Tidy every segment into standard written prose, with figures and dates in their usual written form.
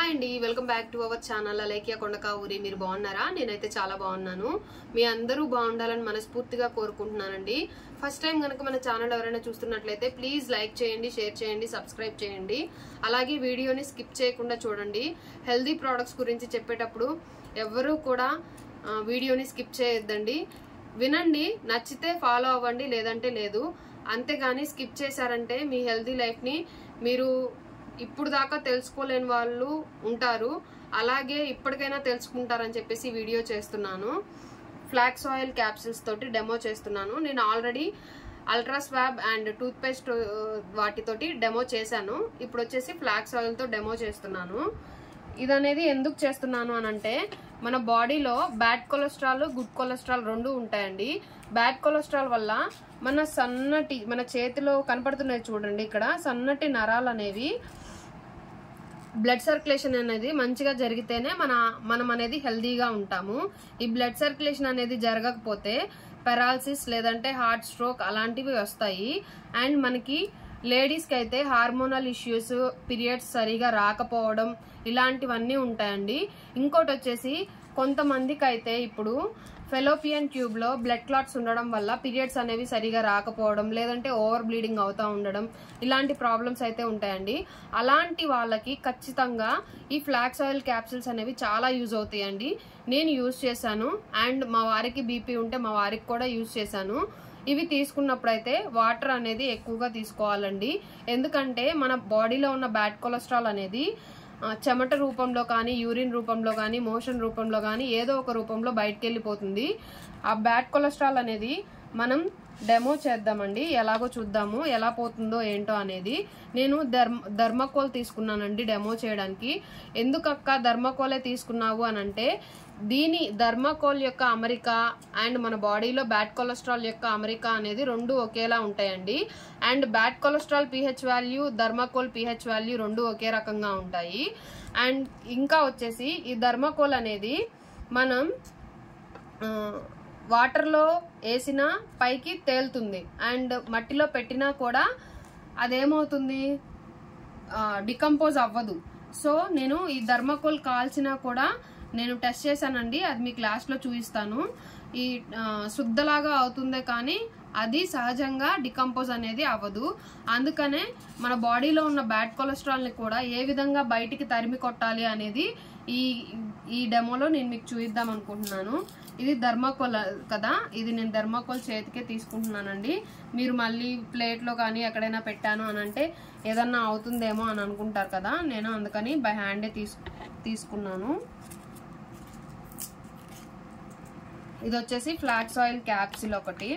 Hi అండి, welcome back to our channel Alekhya కొండకా ఊరి. మీరు బాగున్నారా? నేనైతే చాలా బాగున్నాను. మీ అందరూ బాగుండాలని మనస్ఫూర్తిగా కోరుకుంటున్నానండి. ఫస్ట్ టైం కనుక మన ఛానల్ ఎవరైనా చూస్తున్నట్లయితే ప్లీజ్ లైక్ చేయండి, షేర్ చేయండి, సబ్స్క్రైబ్ చేయండి. అలాగే వీడియోని స్కిప్ చేయకుండా చూడండి. హెల్దీ ప్రోడక్ట్స్ గురించి చెప్పేటప్పుడు ఎవరూ కూడా వీడియోని స్కిప్ చేయొద్దండి. వినండి, నచ్చితే ఫాలో అవ్వండి, లేదంటే లేదు. అంతేగాని స్కిప్ చేశారంటే మీ హెల్దీ లైఫ్ని మీరు ఇప్పుడు దాకా తెలుసుకోలేని వాళ్ళు ఉంటారు. అలాగే ఇప్పటికైనా తెలుసుకుంటారని చెప్పేసి వీడియో చేస్తున్నాను. ఫ్లాక్స్ ఆయిల్ క్యాప్సిల్స్ తోటి డెమో చేస్తున్నాను. నేను already ultra swab and toothpaste వాటితోటి డెమో చేశాను. ఇప్పుడు వచ్చేసి ఫ్లాక్స్ ఆయిల్తో డెమో చేస్తున్నాను. ఇదనేది ఎందుకు చేస్తున్నాను అనంటే, మన బాడీలో బ్యాడ్ కొలెస్ట్రాల్, గుడ్ కొలెస్ట్రాల్ రెండు ఉంటాయండి. బ్యాడ్ కొలెస్ట్రాల్ వల్ల మన చేతిలో కనపడుతున్నాయి చూడండి, ఇక్కడ సన్నటి నరాలు అనేవి బ్లడ్ సర్క్యులేషన్ అనేది మంచిగా జరిగితేనే మనం అనేది హెల్దీగా ఉంటాము. ఈ బ్లడ్ సర్క్యులేషన్ అనేది జరగకపోతే పెరాలసిస్ లేదంటే హార్ట్ స్ట్రోక్ అలాంటివి వస్తాయి. అండ్ మనకి లేడీస్కి అయితే హార్మోనల్ ఇష్యూస్, పీరియడ్స్ సరిగా రాకపోవడం ఇలాంటివన్నీ ఉంటాయండి. ఇంకోటి వచ్చేసి కొంతమందికి అయితే ఇప్పుడు ఫెలోపియన్ ట్యూబ్ లో బ్లడ్ క్లాట్స్ ఉండడం వల్ల పీరియడ్స్ అనేవి సరిగా రాకపోవడం, లేదంటే ఓవర్ బ్లీడింగ్ అవుతా ఉండడం, ఇలాంటి ప్రాబ్లమ్స్ అయితే ఉంటాయండి. అలాంటి వాళ్ళకి ఖచ్చితంగా ఈ ఫ్లాక్స్ ఆయిల్ క్యాప్సిల్స్ అనేవి చాలా యూజ్ అవుతాయండి. నేను యూజ్ చేశాను. అండ్ మా వారికి బీపీ ఉంటే మా వారికి కూడా యూజ్ చేశాను. ఇవి తీసుకున్నప్పుడైతే వాటర్ అనేది ఎక్కువగా తీసుకోవాలండి. ఎందుకంటే మన బాడీలో ఉన్న బ్యాడ్ కొలెస్ట్రాల్ అనేది చెమట రూపంలో కానీ, యూరిన్ రూపంలో కానీ, మోషన్ రూపంలో కానీ ఏదో ఒక రూపంలో బయటకు వెళ్ళిపోతుంది. ఆ బ్యాడ్ కొలెస్ట్రాల్ అనేది మనం డెమో చేద్దామండి. ఎలాగో చూద్దాము, ఎలా పోతుందో ఏంటో అనేది. నేను థర్మాకోల్ తీసుకున్నానండి డెమో చేయడానికి. ఎందుకక్క థర్మాకోలే తీసుకున్నావు అనంటే, దీని థర్మాకోల్ యొక్క అమరిక అండ్ మన బాడీలో బ్యాడ్ కొలెస్ట్రాల్ యొక్క అమరిక అనేది రెండు ఒకేలా ఉంటాయండి. And bad cholesterol pH value, thermocol pH value రెండు ఒకే రకంగా ఉంటాయి. అండ్ ఇంకా వచ్చేసి ఈ థర్మాకోల్ అనేది మనం వాటర్లో వేసినా పైకి తేలుతుంది. అండ్ మట్టిలో పెట్టినా కూడా అదేమవుతుంది, డికంపోజ్ అవ్వదు. సో నేను ఈ థర్మాకోల్ కాల్చినా కూడా నేను టెస్ట్ చేశానండి. అది మీకు లాస్ట్లో చూపిస్తాను. ఈ శుద్ధలాగా అవుతుందే కానీ అది సహజంగా డికంపోజ్ అనేది అవ్వదు. అందుకనే మన బాడీలో ఉన్న బ్యాడ్ కొలెస్ట్రాల్ని కూడా ఏ విధంగా బయటికి తరిమి కొట్టాలి అనేది ఈ డెమోలో నేను మీకు చూపిద్దాం అనుకుంటున్నాను. ఇది థర్మాకోల్ కదా, ఇది నేను థర్మాకోల్ చేతికే తీసుకుంటున్నానండి. మీరు మళ్ళీ ప్లేట్లో కానీ ఎక్కడైనా పెట్టాను అని అంటే ఏదన్నా అవుతుందేమో అని అనుకుంటారు కదా, నేను అందుకని బై హ్యాండే తీసుకున్నాను. ఇది వచ్చేసి ఫ్లాక్స్ ఆయిల్ క్యాప్సిల్ ఒకటి.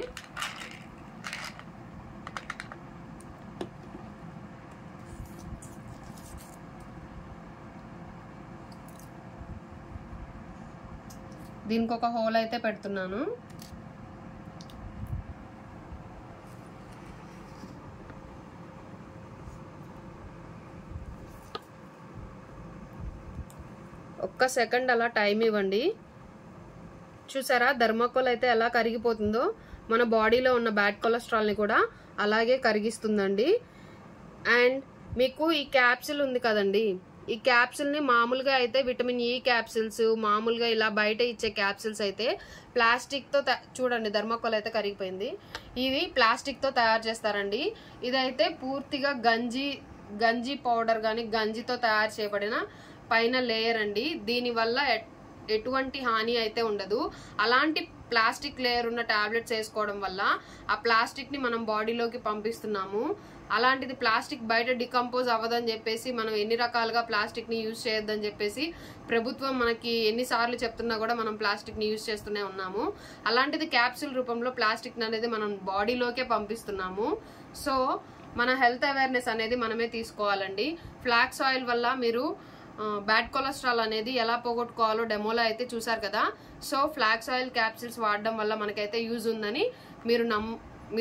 దీనికి ఒక హోల్ అయితే పెడుతున్నాను. ఒక్క సెకండ్ అలా టైం ఇవ్వండి. చూసారా థర్మాకోల్ అయితే ఎలా కరిగిపోతుందో, మన బాడీలో ఉన్న బ్యాడ్ కొలెస్ట్రాల్ని కూడా అలాగే కరిగిస్తుందండి. అండ్ మీకు ఈ క్యాప్సిల్ ఉంది కదండి, ఈ క్యాప్సిల్ని మామూలుగా అయితే విటమిన్ ఈ క్యాప్సిల్స్, మామూలుగా ఇలా బయట ఇచ్చే క్యాప్సిల్స్ అయితే ప్లాస్టిక్తో చూడండి, థర్మాకోల్ అయితే కరిగిపోయింది. ఇవి ప్లాస్టిక్తో తయారు చేస్తారండి. ఇదైతే పూర్తిగా గంజి పౌడర్ కానీ గంజితో తయారు చేయబడిన పైన లేయర్ అండి. దీనివల్ల ఎటువంటి హాని అయితే ఉండదు. అలాంటి ప్లాస్టిక్ లేయర్ ఉన్న టాబ్లెట్స్ వేసుకోవడం వల్ల ఆ ప్లాస్టిక్ ని మనం బాడీలోకి పంపిస్తున్నాము. అలాంటిది ప్లాస్టిక్ బయట డికంపోజ్ అవ్వదని చెప్పేసి మనం ఎన్ని రకాలుగా ప్లాస్టిక్ ని యూజ్ చేయొద్దని చెప్పేసి ప్రభుత్వం మనకి ఎన్నిసార్లు చెప్తున్నా కూడా మనం ప్లాస్టిక్ ని యూజ్ చేస్తూనే ఉన్నాము. అలాంటిది క్యాప్సూల్ రూపంలో ప్లాస్టిక్ అనేది మనం బాడీలోకే పంపిస్తున్నాము. సో మన హెల్త్ అవేర్నెస్ అనేది మనమే తీసుకోవాలండి. ఫ్లాక్స్ ఆయిల్ వల్ల మీరు బ్యాడ్ కొలెస్ట్రాల్ అనేది ఎలా పోగొట్టుకోవాలో డెమోలో అయితే చూసారు కదా. సో ఫ్లాక్స్ ఆయిల్ క్యాప్సిల్స్ వాడడం వల్ల మనకైతే యూజ్ ఉందని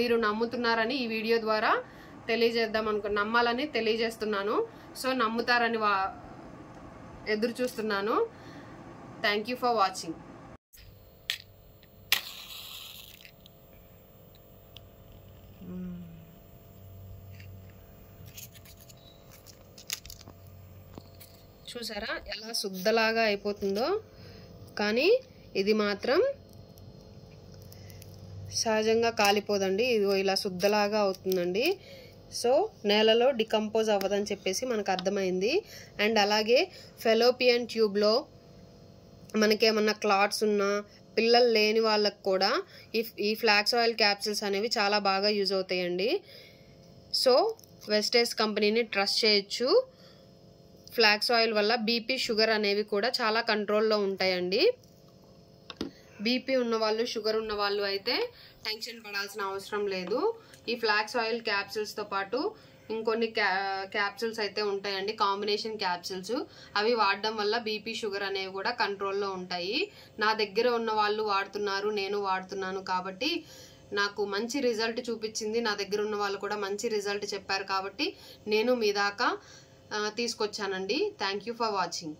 మీరు నమ్ముతున్నారని ఈ వీడియో ద్వారా నమ్మాలని తెలియజేస్తున్నాను. సో నమ్ముతారని ఎదురు చూస్తున్నాను. Thank you for watching. చూసారా ఎలా శుద్ధలాగా అయిపోతుందో, కానీ ఇది మాత్రం సహజంగా కాలిపోదండి. ఇది ఇలా శుద్ధలాగా అవుతుందండి. సో నేలలో డికంపోజ్ అవ్వదని చెప్పేసి మనకు అర్థమైంది. అండ్ అలాగే ఫెలోపియన్ ట్యూబ్లో మనకేమన్నా క్లాట్స్ ఉన్నా, పిల్లలు లేని వాళ్ళకు కూడా ఈ ఫ్లాక్స్ ఆయిల్ క్యాప్సిల్స్ అనేవి చాలా బాగా యూజ్ అవుతాయండి. సో వెస్టేజ్ కంపెనీని ట్రస్ట్ చేయొచ్చు. ఫ్లాక్స్ ఆయిల్ వల్ల బీపీ, షుగర్ అనేవి కూడా చాలా కంట్రోల్లో ఉంటాయండి. బీపీ ఉన్నవాళ్ళు, షుగర్ ఉన్నవాళ్ళు అయితే టెన్షన్ పడాల్సిన అవసరం లేదు. ఈ ఫ్లాక్స్ ఆయిల్ క్యాప్సిల్స్తో పాటు ఇంకొన్ని క్యాప్సిల్స్ అయితే ఉంటాయండి, కాంబినేషన్ క్యాప్సిల్స్. అవి వాడడం వల్ల బీపీ, షుగర్ అనేవి కూడా కంట్రోల్లో ఉంటాయి. నా దగ్గర ఉన్న వాళ్ళు వాడుతున్నారు, నేను వాడుతున్నాను కాబట్టి నాకు మంచి రిజల్ట్ చూపించింది. నా దగ్గర ఉన్న వాళ్ళు కూడా మంచి రిజల్ట్ చెప్పారు కాబట్టి నేను మీ దాకా తీసుకొచ్చానండి. Thank you for watching.